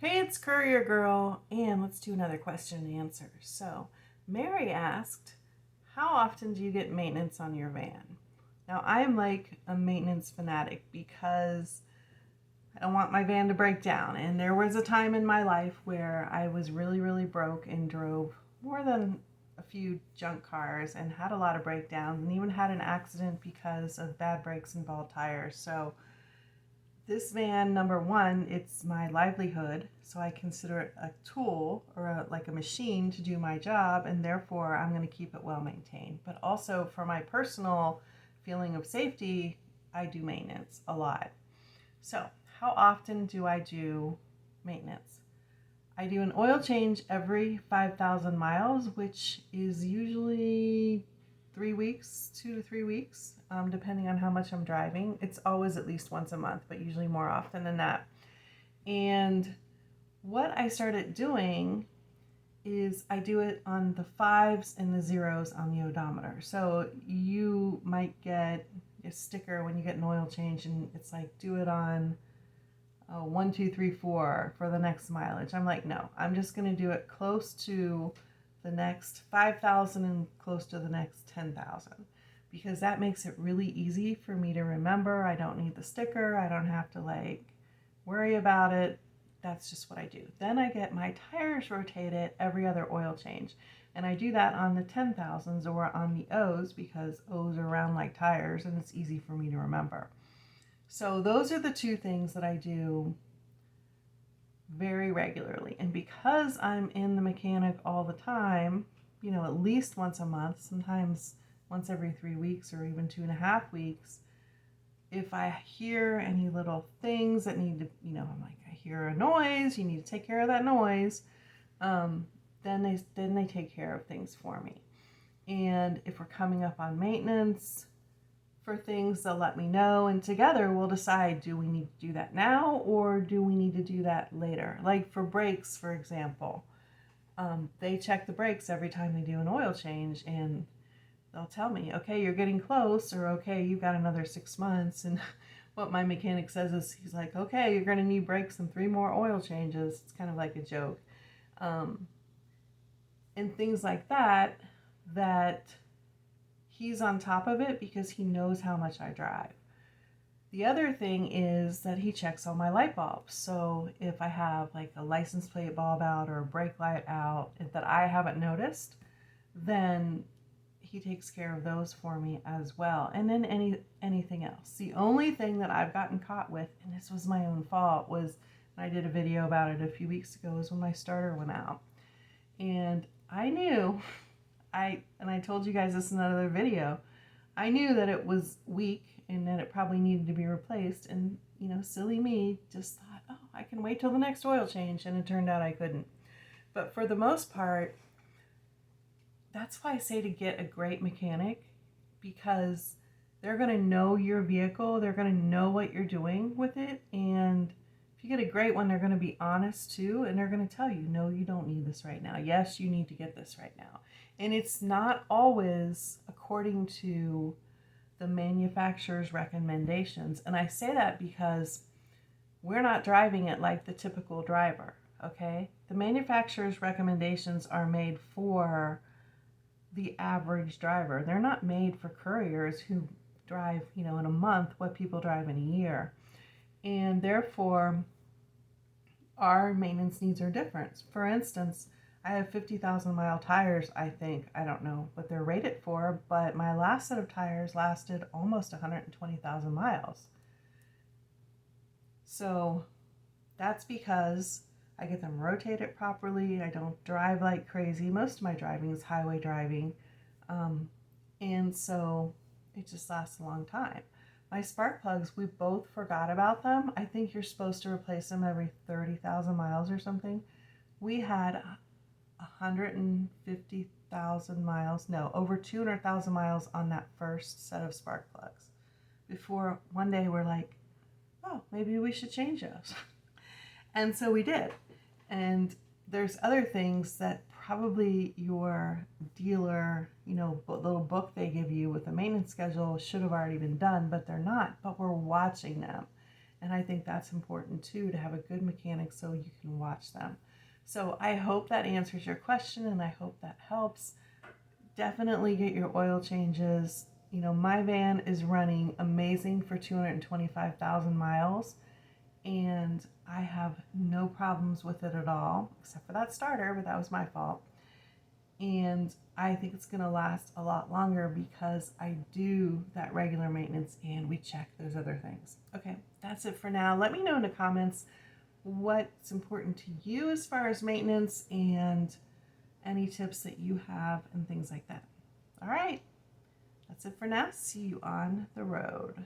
Hey, it's Courier Girl, and let's do another question and answer. So, Mary asked, how often do you get maintenance on your van? Now, I am like a maintenance fanatic because I don't want my van to break down. And there was a time in my life where I was really, really broke and drove more than a few junk cars and had a lot of breakdowns and even had an accident because of bad brakes and bald tires. So, this van, number one, it's my livelihood, so I consider it a tool or like a machine to do my job, and therefore I'm going to keep it well maintained. But also for my personal feeling of safety, I do maintenance a lot. So, how often do I do maintenance? I do an oil change every 5,000 miles, which is usually 3 weeks, 2 to 3 weeks, depending on how much I'm driving. It's always at least once a month, but usually more often than that. And what I started doing is I do it on the fives and the zeros on the odometer. So you might get a sticker when you get an oil change, and it's like, do it on 1, 2, 3, 4 for the next mileage. I'm like, no, I'm just going to do it close to the next 5,000 and close to the next 10,000 because that makes it really easy for me to remember. I don't need the sticker. I don't have to worry about it. That's just what I do. Then I get my tires rotated every other oil change. And I do that on the 10,000s or on the O's because O's are round like tires and it's easy for me to remember. So those are the two things that I do very regularly. And because I'm in the mechanic all the time, at least once a month, sometimes once every 3 weeks or even 2.5 weeks, if I hear any little things that need to, I'm like, I hear a noise, you need to take care of that noise, then they take care of things for me. And if we're coming up on maintenance for things, they'll let me know, and together we'll decide, do we need to do that now or do we need to do that later? Like for brakes, for example, they check the brakes every time they do an oil change, and they'll tell me, okay, you're getting close, or okay, you've got another 6 months. And what my mechanic says is, he's like, okay, you're going to need brakes and 3 more oil changes. It's kind of like a joke. And things like that he's on top of it because he knows how much I drive. The other thing is that he checks all my light bulbs. So if I have like a license plate bulb out or a brake light out that I haven't noticed, then he takes care of those for me as well. And then anything else. The only thing that I've gotten caught with, and this was my own fault, was, and I did a video about it a few weeks ago, was when my starter went out. And I knew, I told you guys this in another video, I knew that it was weak and that it probably needed to be replaced. And, silly me just thought, oh, I can wait till the next oil change. And it turned out I couldn't. But for the most part, that's why I say to get a great mechanic, because they're going to know your vehicle. They're going to know what you're doing with it. And if you get a great one, they're going to be honest too. And they're going to tell you, no, you don't need this right now. Yes, you need to get this right now. And it's not always according to the manufacturer's recommendations. And I say that because we're not driving it like the typical driver, okay? The manufacturer's recommendations are made for the average driver. They're not made for couriers who drive, in a month what people drive in a year. And therefore, our maintenance needs are different. For instance, I have 50,000 mile tires, I think. I don't know what they're rated for, but my last set of tires lasted almost 120,000 miles. So that's because I get them rotated properly. I don't drive like crazy. Most of my driving is highway driving. And so it just lasts a long time. My spark plugs, we both forgot about them. I think you're supposed to replace them every 30,000 miles or something. We had 150,000 miles, no, over 200,000 miles on that first set of spark plugs. Before one day we're like, oh, maybe we should change those. And so we did. And there's other things that probably your dealer, little book they give you with a maintenance schedule should have already been done, but they're not. But we're watching them. And I think that's important too, to have a good mechanic so you can watch them. So I hope that answers your question, and I hope that helps. Definitely get your oil changes. You know, my van is running amazing for 225,000 miles, and I have no problems with it at all, except for that starter, but that was my fault. And I think it's going to last a lot longer because I do that regular maintenance and we check those other things. Okay, that's it for now. Let me know in the comments what's important to you as far as maintenance and any tips that you have and things like that. All right, that's it for now. See you on the road.